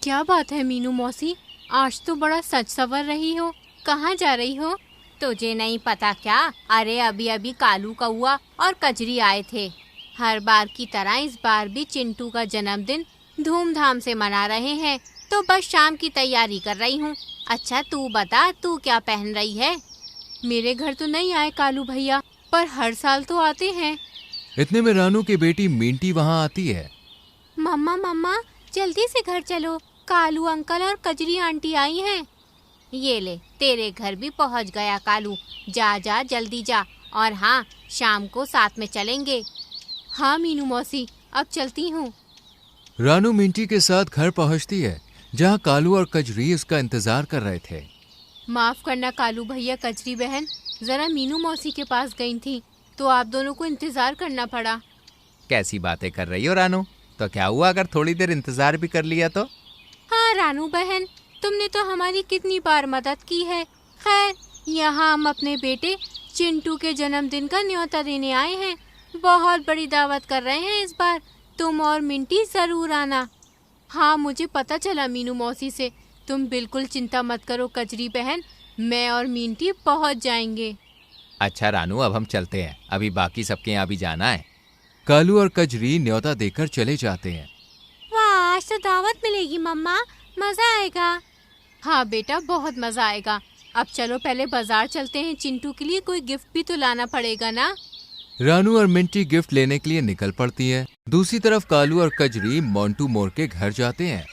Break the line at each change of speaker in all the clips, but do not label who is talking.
क्या बात है मीनू मौसी, आज तो बड़ा सच सवर रही हो। कहाँ जा रही हो?
तुझे नहीं पता क्या? अरे अभी अभी कालू कौआ और कजरी आए थे। हर बार की तरह इस बार भी चिंटू का जन्मदिन धूमधाम से मना रहे हैं, तो बस शाम की तैयारी कर रही हूँ। अच्छा तू बता, तू क्या पहन रही है?
मेरे घर तो नहीं आए कालू भैया, पर हर साल तो आते हैं।
इतने में रानू की बेटी मिंटी वहाँ आती है।
मम्मा मम्मा, जल्दी से घर चलो, कालू अंकल और कजरी आंटी आई हैं।
ये ले, तेरे घर भी पहुँच गया कालू। जा जा जल्दी जा, और हाँ, शाम को साथ में चलेंगे।
हाँ मीनू मौसी, अब चलती हूँ।
रानू मिंटी के साथ घर पहुँचती है, जहाँ कालू और कजरी उसका इंतजार कर रहे थे।
माफ करना कालू भैया, कजरी बहन, जरा मीनू मौसी के पास गई थी तो आप दोनों को इंतजार करना पड़ा।
कैसी बातें कर रही हो रानू? तो क्या हुआ अगर थोड़ी देर इंतजार भी कर लिया तो?
हाँ रानू बहन, तुमने तो हमारी कितनी बार मदद की है। खैर, यहाँ हम अपने बेटे चिंटू के जन्मदिन का न्योता देने आए हैं। बहुत बड़ी दावत कर रहे हैं इस बार, तुम और मिंटी जरूर आना। हाँ, मुझे पता चला मीनू मौसी से। तुम बिल्कुल चिंता मत करो कजरी बहन, मैं और मिंटी पहुँच जाएंगे।
अच्छा रानू, अब हम चलते हैं, अभी बाकी सबके यहाँ भी जाना है।
कालू और कजरी न्योता देकर चले जाते हैं।
वाह, आज तो दावत मिलेगी मम्मा, मजा आएगा। हाँ बेटा, बहुत मजा आएगा। अब चलो पहले बाजार चलते हैं, चिंटू के लिए कोई गिफ्ट भी तो लाना पड़ेगा ना।
रानू और मिंटी गिफ्ट लेने के लिए निकल पड़ती है। दूसरी तरफ कालू और कजरी मोंटू मोर के घर जाते हैं।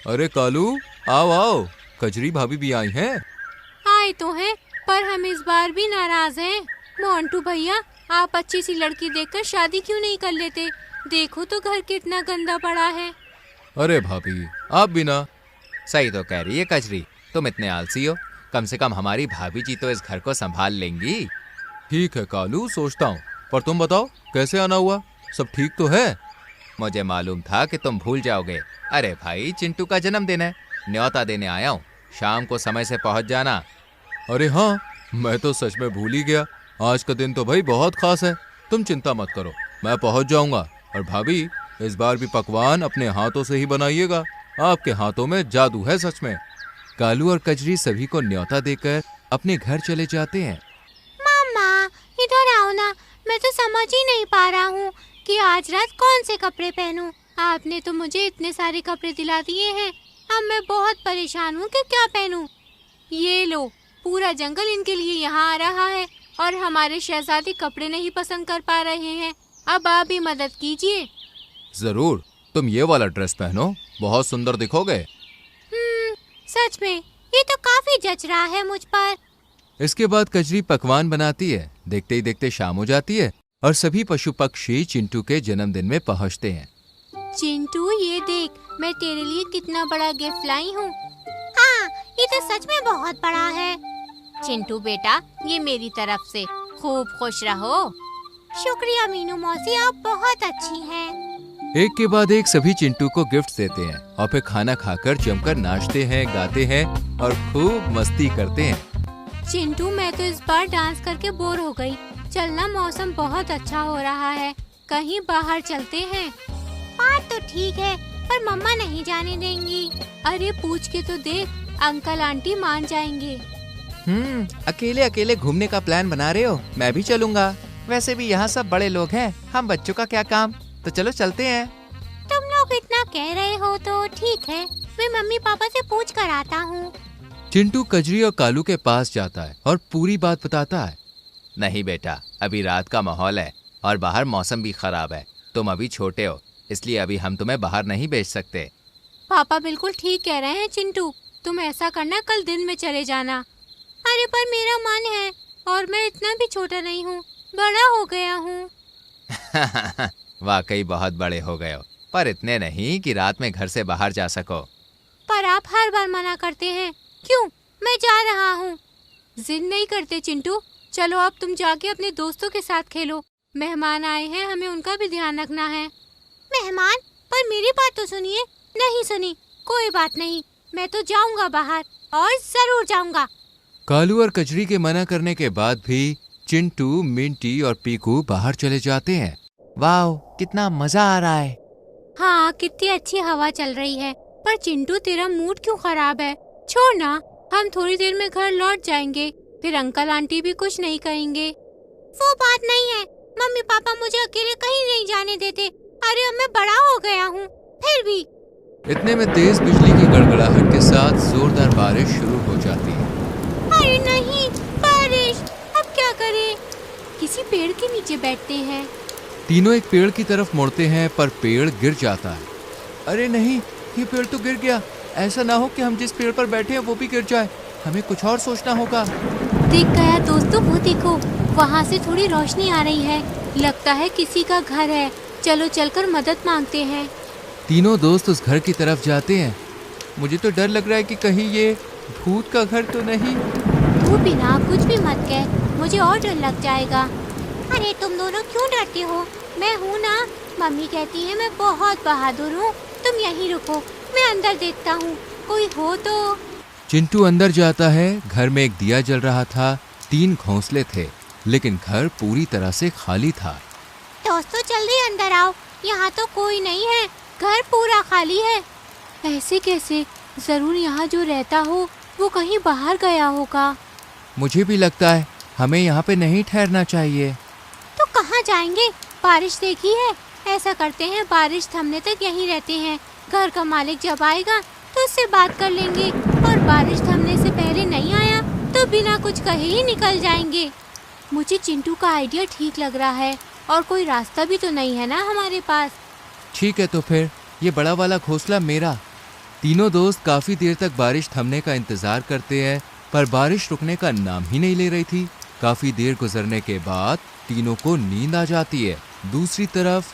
अरे कालू, आओ आओ, कजरी भाभी भी आई हैं।
आए तो हैं, पर हम इस बार भी नाराज हैं। मोंटू भैया, आप अच्छी सी लड़की देखकर शादी क्यों नहीं कर लेते? देखो तो घर कितना गंदा पड़ा है।
अरे भाभी, आप भी ना।
सही तो कह रही है कजरी, तुम इतने आलसी हो। कम से कम हमारी भाभी जी तो इस घर को संभाल लेंगी।
ठीक है कालू, सोचता हूँ, पर तुम बताओ कैसे आना हुआ? सब ठीक तो है?
मुझे मालूम था कि तुम भूल जाओगे। अरे भाई, चिंटू का जन्मदिन है, न्योता देने आया हूँ, शाम को समय से पहुँच जाना।
अरे हाँ, मैं तो सच में भूल ही गया। आज का दिन तो भाई बहुत खास है। तुम चिंता मत करो, मैं पहुंच जाऊंगा। और भाभी, इस बार भी पकवान अपने हाथों से ही बनाइएगा। आपके हाथों में जादू है सच में। कालू और कजरी सभी को न्योता देकर अपने घर चले जाते हैं।
मम्मा, इधर आओ ना, मैं तो समझ ही नहीं पा रहा हूँ कि आज रात कौन से कपड़े पहनूं। आपने तो मुझे इतने सारे कपड़े दिला दिए हैं, अब मैं बहुत परेशान हूँ कि क्या पहनूं। ये लो, पूरा जंगल इनके लिए यहाँ आ रहा है और हमारे शहजादी कपड़े नहीं पसंद कर पा रहे हैं। अब आप भी मदद कीजिए।
जरूर, तुम ये वाला ड्रेस पहनो, बहुत सुंदर दिखोगे।
सच में ये तो काफी जच रहा है मुझ पर।
इसके बाद कजरी पकवान बनाती है। देखते ही देखते शाम हो जाती है और सभी पशु पक्षी चिंटू के जन्मदिन में पहुँचते हैं।
चिंटू, ये देख, मैं तेरे लिए कितना बड़ा गिफ्ट लाई हूँ। हाँ, ये तो सच में बहुत बड़ा है।
चिंटू बेटा, ये मेरी तरफ से, खूब खुश रहो।
शुक्रिया मीनू मौसी, आप बहुत अच्छी हैं।
एक के बाद एक सभी चिंटू को गिफ्ट देते हैं और फिर खाना खाकर जमकर नाचते हैं, गाते हैं और खूब मस्ती करते हैं।
चिंटू, मैं तो इस बार डांस करके बोर हो गई। चलना, मौसम बहुत अच्छा हो रहा है, कहीं बाहर चलते हैं। बात तो ठीक है, पर मम्मा नहीं जाने देंगी। अरे पूछ के तो देख, अंकल आंटी मान जाएंगे।
अकेले अकेले घूमने का प्लान बना रहे हो? मैं भी चलूंगा। वैसे भी यहाँ सब बड़े लोग हैं, हम बच्चों का क्या काम। तो चलो चलते हैं।
तुम लोग इतना कह रहे हो तो ठीक है, मैं मम्मी पापा से पूछ कर आता हूँ।
चिंटू कजरी और कालू के पास जाता है और पूरी बात बताता है।
नहीं बेटा, अभी रात का माहौल है और बाहर मौसम भी खराब है। तुम अभी छोटे हो, इसलिए अभी हम तुम्हें बाहर नहीं भेज सकते।
पापा बिल्कुल ठीक कह रहे हैं चिंटू, तुम ऐसा करना, कल दिन में चले जाना। अरे पर मेरा मन है, और मैं इतना भी छोटा नहीं हूँ, बड़ा हो गया हूँ।
वाकई बहुत बड़े हो गए हो, पर इतने नहीं कि रात में घर से बाहर जा सको।
पर आप हर बार मना करते हैं, क्यों? मैं जा रहा हूँ। जिद नहीं करते चिंटू, चलो अब तुम जाके अपने दोस्तों के साथ खेलो। मेहमान आए हैं, हमें उनका भी ध्यान रखना है। मेहमान? पर मेरी बात तो सुनिए। नहीं सुनी, कोई बात नहीं, मैं तो जाऊंगा बाहर, और जरूर जाऊंगा।
कालू और कजरी के मना करने के बाद भी चिंटू, मिंटी और पीकू बाहर चले जाते हैं।
वाह, कितना मजा आ रहा है।
हाँ, कितनी अच्छी हवा चल रही है, पर चिंटू तेरा मूड क्यों खराब है? छोड़ ना, हम थोड़ी देर में घर लौट जाएंगे, फिर अंकल आंटी भी कुछ नहीं कहेंगे। वो बात नहीं है, मम्मी पापा मुझे अकेले कहीं नहीं जाने देते। अरे अब मैं बड़ा हो गया हूँ, फिर भी।
इतने में तेज बिजली की गड़गड़ाहट के साथ जोरदार बारिश शुरू हो जाती है।
अरे नहीं, बारिश, अब क्या करें? किसी पेड़ के नीचे बैठते हैं।
तीनों एक पेड़ की तरफ मुड़ते हैं पर पेड़ गिर जाता है।
अरे नहीं, ये पेड़ तो गिर गया। ऐसा ना हो कि हम जिस पेड़ पर बैठे हैं वो भी गिर जाए। हमें कुछ और सोचना होगा।
दिख गया दोस्तों, वो देखो, वहाँ से थोड़ी रोशनी आ रही है। लगता है किसी का घर है। चलो चलकर मदद मांगते हैं।
तीनों दोस्त उस घर की तरफ जाते हैं।
मुझे तो डर लग रहा है कि कहीं ये भूत का घर तो नहीं।
तू बिना कुछ भी मत कह, मुझे और डर लग जाएगा। अरे तुम दोनों क्यों डरते हो? मैं हूँ ना, मम्मी कहती है मैं बहुत बहादुर हूँ। तुम यहीं रुको, मैं अंदर देखता हूँ, कोई हो तो।
चिंटू अंदर जाता है। घर में एक दिया जल रहा था। 3 घोंसले थे, लेकिन घर पूरी तरह से खाली था।
दोस्तों जल्दी अंदर आओ, यहाँ तो कोई नहीं है, घर पूरा खाली है। ऐसे कैसे? जरूर यहाँ जो रहता हो वो कहीं बाहर गया होगा।
मुझे भी लगता है हमें यहाँ पे नहीं ठहरना चाहिए।
तो कहाँ जाएंगे? बारिश देखी है, ऐसा करते हैं बारिश थमने तक यहीं रहते हैं। घर का मालिक जब आएगा तो उससे बात कर लेंगे, और बारिश थमने से पहले नहीं आया तो बिना कुछ कहे ही निकल जाएंगे। मुझे चिंटू का आइडिया ठीक लग रहा है, और कोई रास्ता भी तो नहीं है ना हमारे पास।
ठीक है, तो फिर ये बड़ा वाला घोंसला मेरा।
तीनों दोस्त काफी देर तक बारिश थमने का इंतजार करते हैं, पर बारिश रुकने का नाम ही नहीं ले रही थी। काफी देर गुजरने के बाद तीनों को नींद आ जाती है। दूसरी तरफ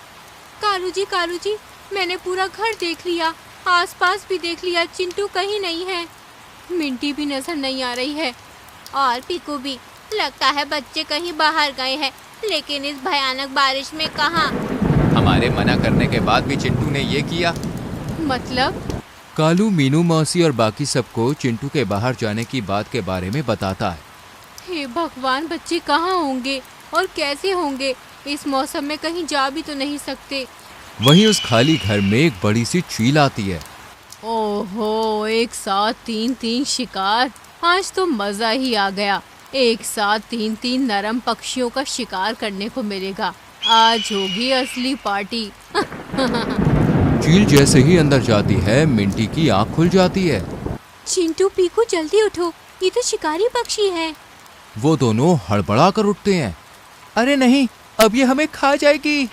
कालू जी, मैंने पूरा घर देख लिया, आसपास भी देख लिया, चिंटू कहीं नहीं है। मिंटी भी नजर नहीं आ रही है, और पीकू भी। लगता है बच्चे कहीं बाहर गए हैं, लेकिन इस भयानक बारिश में कहाँ?
हमारे मना करने के बाद भी चिंटू ने ये किया।
मतलब?
कालू, मीनू मौसी और बाकी सबको चिंटू के बाहर जाने की बात के बारे में बताता है।
हे भगवान, बच्चे कहाँ होंगे और कैसे होंगे? इस मौसम में कहीं जा भी तो नहीं सकते।
वहीं उस खाली घर में एक बड़ी सी चील आती है।
ओहो, एक साथ 3 शिकार। आज तो मजा ही आ गया। एक साथ 3 नरम पक्षियों का शिकार करने को मिलेगा। आज होगी असली पार्टी।
चील जैसे ही अंदर जाती है, मिंटी की आंख खुल जाती है।
चिंटू, पीकू, जल्दी उठो, ये तो शिकारी पक्षी है।
वो दोनों हड़बड़ा कर उठते हैं।
अरे नहीं, अब ये हमें खा जाएगी।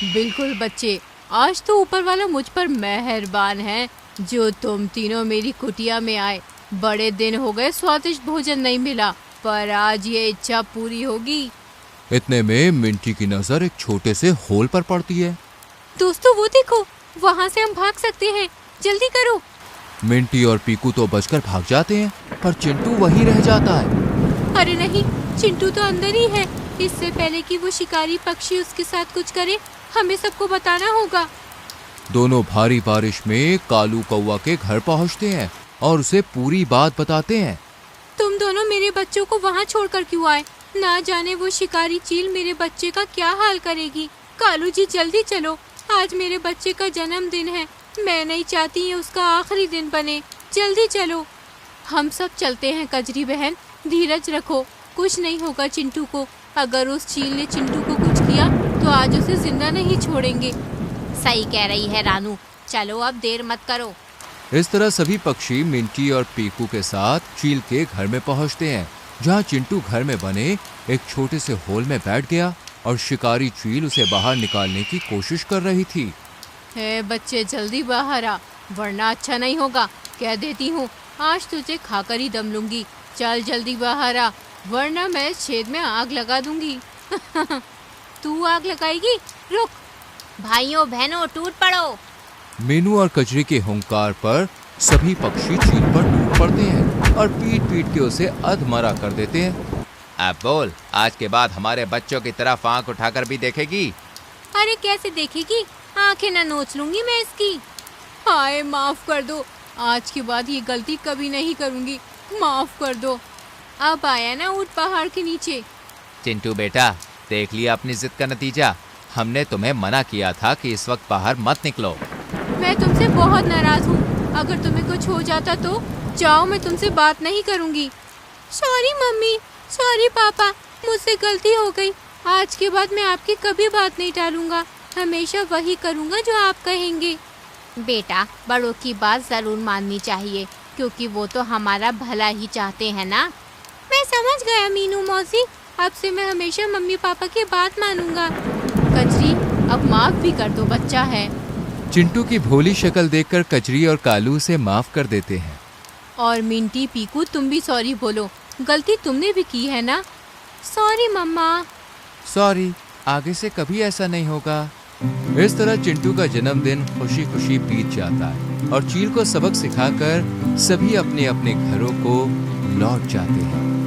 बिल्कुल बच्चे, आज तो ऊपर वाला मुझ पर मेहरबान है जो तुम तीनों मेरी कुटिया में आए। बड़े दिन हो गए स्वादिष्ट भोजन नहीं मिला, पर आज ये इच्छा पूरी होगी।
इतने में मिंटी की नजर एक छोटे से होल पर पड़ती है।
दोस्तों वो देखो, वहाँ से हम भाग सकते हैं, जल्दी करो।
मिंटी और पीकू तो बचकर भाग जाते हैं, पर चिंटू वहीं रह जाता है।
अरे नहीं, चिंटू तो अंदर ही है। इससे पहले कि वो शिकारी पक्षी उसके साथ कुछ करे, हमें सबको बताना होगा।
दोनों भारी बारिश में कालू कौवा के घर पहुंचते हैं और उसे पूरी बात बताते हैं।
तुम दोनों मेरे बच्चों को वहाँ छोड़कर क्यों आए? ना जाने वो शिकारी चील मेरे बच्चे का क्या हाल करेगी। कालू जी जल्दी चलो, आज मेरे बच्चे का जन्मदिन है। मैं नहीं चाहती ये उसका आखिरी दिन बने। जल्दी चलो। हम सब चलते हैं कजरी बहन, धीरज रखो, कुछ नहीं होगा चिंटू को। अगर उस चील ने चिंटू को कुछ किया तो आज उसे जिंदा नहीं छोड़ेंगे।
सही कह रही है रानू, चलो अब देर मत करो।
इस तरह सभी पक्षी मिंटी और पीकू के साथ चील के घर में पहुंचते हैं, जहां चिंटू घर में बने एक छोटे से होल में बैठ गया और शिकारी चील उसे बाहर निकालने की कोशिश कर रही थी।
हे बच्चे, जल्दी बाहर आ, वरना अच्छा नहीं होगा। कह देती हूँ, आज तुझे खाकर ही दम लूंगी। चल जल्दी बाहर आ, वरना मैं इस छेद में आग लगा दूंगी।
तू आग लगाएगी? रुक।
भाइयों बहनों, टूट पड़ो।
मीनू और कजरी के हुंकार पर सभी पक्षी चील पर टूट पड़ते हैं और पीट पीट के उसे अधमरा कर देते हैं।
अब बोल, आज के बाद हमारे बच्चों की तरफ आंख उठाकर भी देखेगी?
अरे कैसे देखेगी, आंखें ना नोच लूंगी मैं इसकी।
हाय, माफ कर दो, आज के बाद ये गलती कभी नहीं करूंगी, माफ कर दो।
अब आया ना ऊंट पहाड़ के नीचे।
चिंटू बेटा, देख लिया अपनी जिद का नतीजा। हमने तुम्हें मना किया था कि इस वक्त बाहर मत निकलो।
मैं तुमसे बहुत नाराज हूँ। अगर तुम्हें कुछ हो जाता तो जाओ, मैं तुमसे बात नहीं करूँगी। सॉरी मम्मी, सॉरी पापा, मुझसे गलती हो गई। आज के बाद मैं आपकी कभी बात नहीं टालूंगा, हमेशा वही करूँगा जो आप कहेंगे।
बेटा, बड़ों की बात जरूर माननी चाहिए, क्योंकि वो तो हमारा भला ही चाहते हैं ना।
मैं समझ गया मीनू मौसी, अब से मैं हमेशा मम्मी पापा की बात मानूंगा।
कजरी, अब माफ भी कर दो, बच्चा है।
चिंटू की भोली शक्ल देखकर कजरी और कालू उसे माफ कर देते हैं।
और मिंटी, पीकू, तुम भी सॉरी बोलो, गलती तुमने भी की है ना। सॉरी मम्मा।
सॉरी, आगे से कभी ऐसा नहीं होगा।
इस तरह चिंटू का जन्मदिन खुशी खुशी बीत जाता है और चील को सबक सिखाकर सभी अपने अपने घरों को लौट जाते हैं।